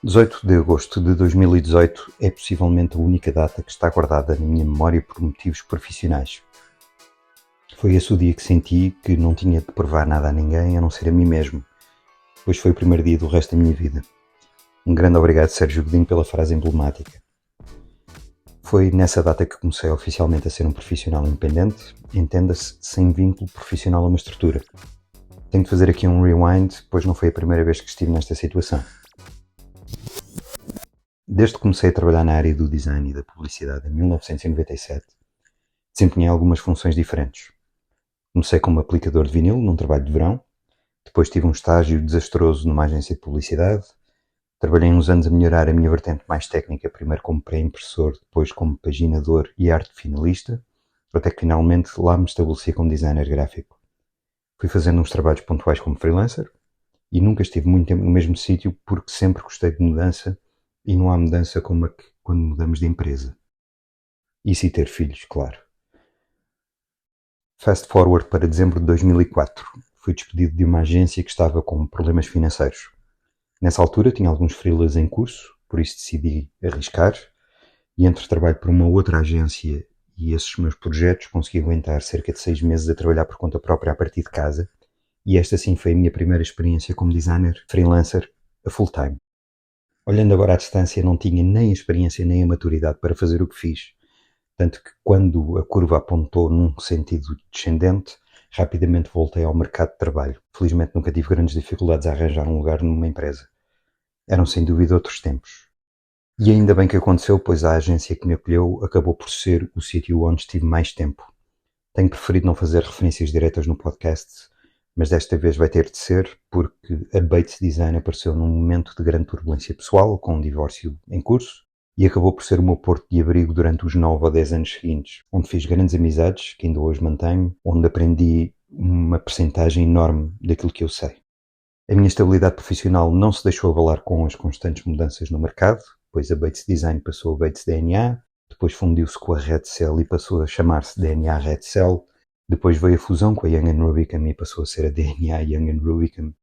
(18 de agosto de 2018) é possivelmente a única data que está guardada na minha memória por motivos profissionais. Foi esse o dia que senti que não tinha de provar nada a ninguém a não ser a mim mesmo, pois foi o primeiro dia do resto da minha vida. Um grande obrigado, Sérgio Godinho, pela frase emblemática. Foi nessa data que comecei oficialmente a ser um profissional independente, entenda-se, sem vínculo profissional a uma estrutura. Tenho de fazer aqui um rewind, pois não foi a primeira vez que estive nesta situação. Desde que comecei a trabalhar na área do design e da publicidade em 1997, desempenhei algumas funções diferentes. Comecei como aplicador de vinil num trabalho de verão, depois tive um estágio desastroso numa agência de publicidade, trabalhei uns anos a melhorar a minha vertente mais técnica, primeiro como pré-impressor, depois como paginador e arte finalista, até que finalmente lá me estabeleci como designer gráfico. Fui fazendo uns trabalhos pontuais como freelancer e nunca estive muito tempo no mesmo sítio porque sempre gostei de mudança e não há mudança como a que quando mudamos de empresa. Isso e ter filhos, claro. Fast forward para dezembro de 2004. Fui despedido de uma agência que estava com problemas financeiros. Nessa altura tinha alguns freelas em curso, por isso decidi arriscar, e entre trabalho por uma outra agência e esses meus projetos consegui aguentar cerca de 6 meses a trabalhar por conta própria a partir de casa, e esta sim foi a minha primeira experiência como designer freelancer a full time. Olhando agora à distância, não tinha nem a experiência nem a maturidade para fazer o que fiz, tanto que quando a curva apontou num sentido descendente, rapidamente voltei ao mercado de trabalho. Felizmente nunca tive grandes dificuldades a arranjar um lugar numa empresa. Eram sem dúvida outros tempos. E ainda bem que aconteceu, pois a agência que me acolheu acabou por ser o sítio onde estive mais tempo. Tenho preferido não fazer referências diretas no podcast, mas desta vez vai ter de ser, porque a Bates Design apareceu num momento de grande turbulência pessoal, com um divórcio em curso, e acabou por ser o meu porto de abrigo durante os 9 ou 10 anos seguintes, onde fiz grandes amizades, que ainda hoje mantenho, onde aprendi uma percentagem enorme daquilo que eu sei. A minha estabilidade profissional não se deixou abalar com as constantes mudanças no mercado, pois a Bates Design passou a Bates DNA, depois fundiu-se com a Red Cell e passou a chamar-se DNA Red Cell, depois veio a fusão com a Young & Rubicam e passou a ser a DNA Young & Rubicam,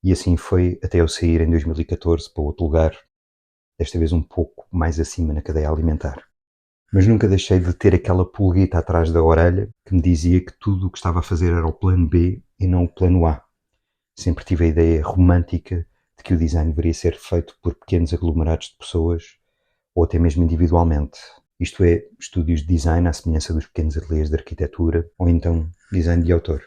e assim foi até eu sair em 2014 para outro lugar, desta vez um pouco mais acima na cadeia alimentar. Mas nunca deixei de ter aquela pulguita atrás da orelha que me dizia que tudo o que estava a fazer era o plano B e não o plano A. Sempre tive a ideia romântica de que o design deveria ser feito por pequenos aglomerados de pessoas, ou até mesmo individualmente. Isto é, estúdios de design à semelhança dos pequenos ateliês de arquitetura, ou então design de autor.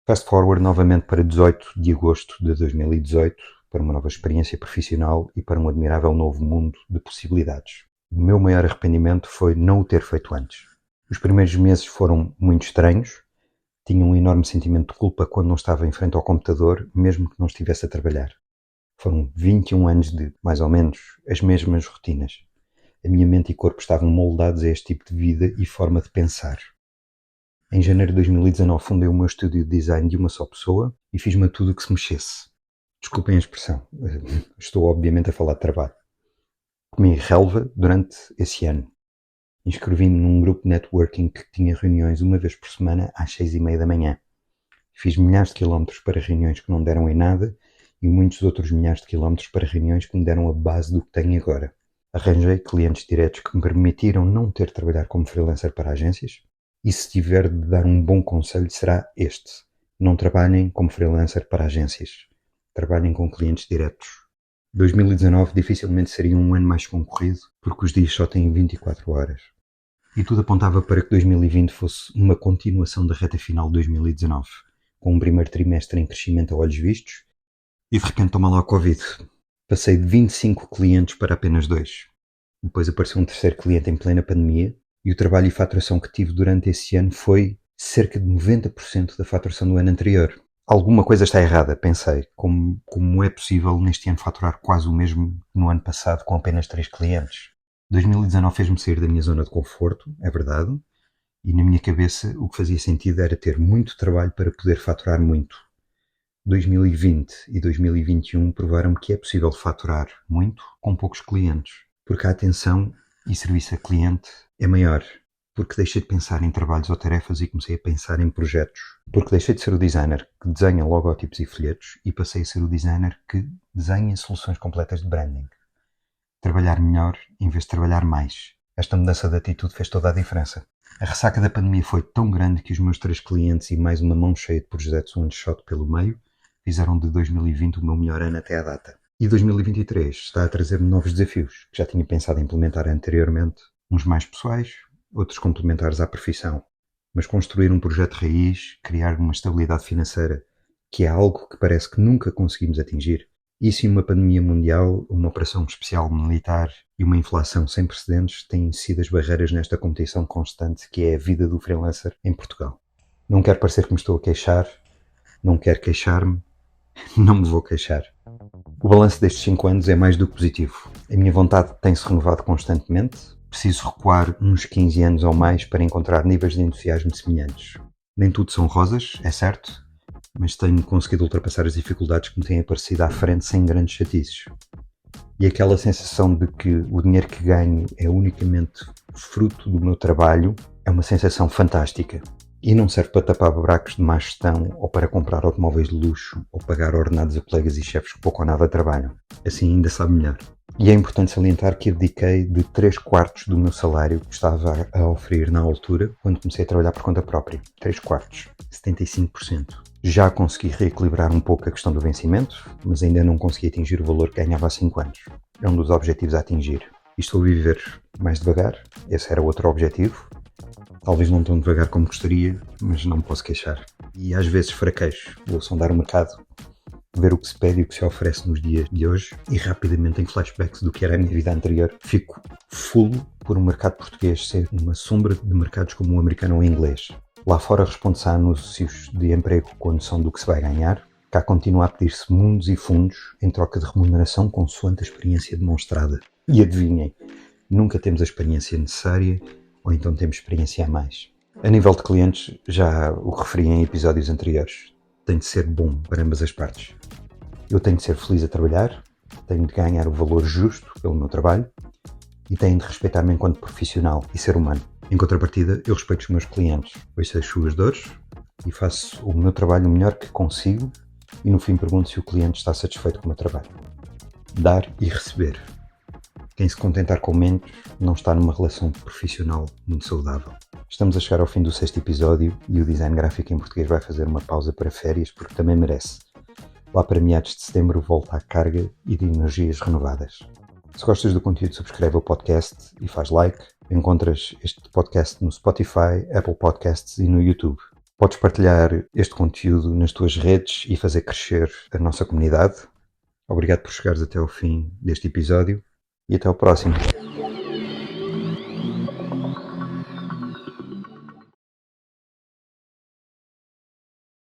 Fast forward novamente para 18 de agosto de 2018, para uma nova experiência profissional e para um admirável novo mundo de possibilidades. O meu maior arrependimento foi não o ter feito antes. Os primeiros meses foram muito estranhos, tinha um enorme sentimento de culpa quando não estava em frente ao computador, mesmo que não estivesse a trabalhar. Foram 21 anos de, mais ou menos, as mesmas rotinas. A minha mente e corpo estavam moldados a este tipo de vida e forma de pensar. Em janeiro de 2019 fundei o meu estúdio de design de uma só pessoa e fiz-me a tudo o que se mexesse. Desculpem a expressão, estou obviamente a falar de trabalho. Comi relva durante esse ano. Inscrevi-me num grupo de networking que tinha reuniões uma vez por semana às 6h30 da manhã. Fiz milhares de quilómetros para reuniões que não deram em nada e muitos outros milhares de quilómetros para reuniões que me deram a base do que tenho agora. Arranjei clientes diretos que me permitiram não ter de trabalhar como freelancer para agências e se tiver de dar um bom conselho será este. Não trabalhem como freelancer para agências. Trabalhem com clientes diretos. 2019 dificilmente seria um ano mais concorrido porque os dias só têm 24 horas. E tudo apontava para que 2020 fosse uma continuação da reta final de 2019, com um primeiro trimestre em crescimento a olhos vistos, e de repente toma lá o Covid. Passei de 25 clientes para apenas 2. Depois apareceu um terceiro cliente em plena pandemia, e o trabalho e faturação que tive durante esse ano foi cerca de 90% da faturação do ano anterior. Alguma coisa está errada, pensei. Como é possível neste ano faturar quase o mesmo que no ano passado com apenas 3 clientes? 2019 fez-me sair da minha zona de conforto, é verdade, e na minha cabeça o que fazia sentido era ter muito trabalho para poder faturar muito. 2020 e 2021 provaram-me que é possível faturar muito com poucos clientes, porque a atenção e serviço a cliente é maior. porque deixei de pensar em trabalhos ou tarefas e comecei a pensar em projetos. Porque deixei de ser o designer que desenha logotipos e folhetos e passei a ser o designer que desenha soluções completas de branding. Trabalhar melhor em vez de trabalhar mais. Esta mudança de atitude fez toda a diferença. A ressaca da pandemia foi tão grande que os meus 3 clientes e mais uma mão cheia de projetos one-shot pelo meio fizeram de 2020 o meu melhor ano até à data. E 2023 está a trazer-me novos desafios, que já tinha pensado em implementar anteriormente, uns mais pessoais, outros complementares à profissão. Mas construir um projeto raiz, criar uma estabilidade financeira, que é algo que parece que nunca conseguimos atingir. Isso e uma pandemia mundial, uma operação especial militar e uma inflação sem precedentes têm sido as barreiras nesta competição constante que é a vida do freelancer em Portugal. Não quero parecer que me estou a queixar, não quero queixar-me, não me vou queixar. O balanço destes 5 anos é mais do que positivo. A minha vontade tem-se renovado constantemente. Preciso recuar uns 15 anos ou mais para encontrar níveis de entusiasmo semelhantes. Nem tudo são rosas, é certo, mas tenho conseguido ultrapassar as dificuldades que me têm aparecido à frente sem grandes chatices. E aquela sensação de que o dinheiro que ganho é unicamente fruto do meu trabalho é uma sensação fantástica. E não serve para tapar buracos de má gestão ou para comprar automóveis de luxo ou pagar ordenados a colegas e chefes que pouco ou nada trabalham. Assim ainda sabe melhor. E é importante salientar que abdiquei de 3/4 do meu salário que estava a oferecer na altura quando comecei a trabalhar por conta própria. 3/4, 75%. Já consegui reequilibrar um pouco a questão do vencimento, mas ainda não consegui atingir o valor que ganhava há 5 anos. É um dos objetivos a atingir. E estou a viver mais devagar, esse era outro objetivo. Talvez não tão devagar como gostaria, mas não me posso queixar. E às vezes fraquejo, vou sondar o mercado, ver o que se pede e o que se oferece nos dias de hoje e rapidamente em flashbacks do que era a minha vida anterior, fico full por um mercado português ser uma sombra de mercados como o americano ou o inglês. Lá fora responde-se a anúncios de emprego com a noção do que se vai ganhar. Cá continua a pedir-se mundos e fundos em troca de remuneração consoante a experiência demonstrada. E adivinhem, nunca temos a experiência necessária ou então temos experiência a mais. A nível de clientes, já o referi em episódios anteriores, tem de ser bom para ambas as partes. Eu tenho de ser feliz a trabalhar, tenho de ganhar o valor justo pelo meu trabalho e tenho de respeitar-me enquanto profissional e ser humano. Em contrapartida, eu respeito os meus clientes, ouço as suas dores e faço o meu trabalho o melhor que consigo e no fim pergunto se o cliente está satisfeito com o meu trabalho. Dar e receber. Quem se contentar com menos não está numa relação profissional muito saudável. Estamos a chegar ao fim do 6º episódio e o design gráfico em português vai fazer uma pausa para férias porque também merece. Lá para meados de setembro volta à carga e de energias renovadas. Se gostas do conteúdo, subscreve o podcast e faz like. Encontras este podcast no Spotify, Apple Podcasts e no YouTube. Podes partilhar este conteúdo nas tuas redes e fazer crescer a nossa comunidade. Obrigado por chegares até ao fim deste episódio e até ao próximo.